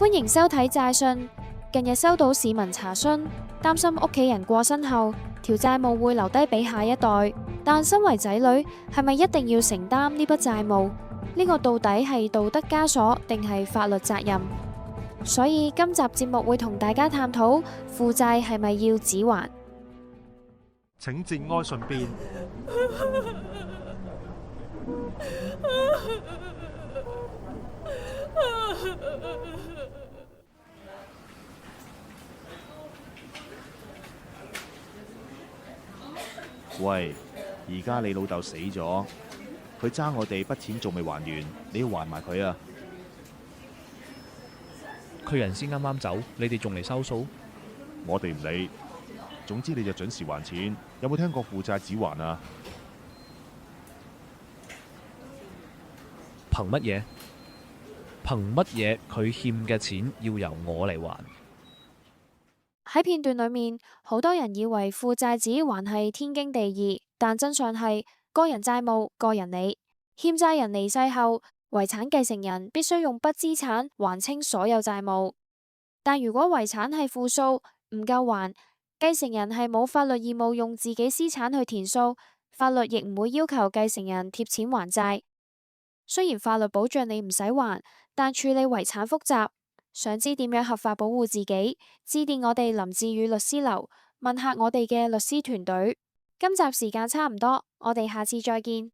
歡迎收睇債訊。近日收到市民查詢，擔心屋企人過身後，條債務會留低俾下一代。但身為仔女，係咪一定要承擔呢筆債務？呢個到底係道德枷鎖定係法律責任？所以今集節目會同大家探討負債係咪要子還？請節哀順變。喂，而家你老豆死咗，佢爭我哋筆錢仲未還完，你要還埋佢啊！佢人先啱啱走，你哋仲嚟收數？我哋唔理，總之你就準時還錢。有冇聽過負債子還啊？憑乜嘢？憑乜嘢佢欠嘅錢要由我嚟還？喺片段裏面，好多人以為負債子還係天經地義，但真相係個人債務個人理。欠債人離世後，遺產繼承人必須用筆資產還清所有債務。但如果遺產係負數唔夠還，繼承人係冇法律義務用自己私產去填數，法律亦唔會要求繼承人貼錢還債。雖然法律保障你唔使還，但處理遺產複雜。想知點樣合法保護自己？致電我哋林志宇律師樓，問下我哋嘅律師團隊。今集時間差唔多，我哋下次再見。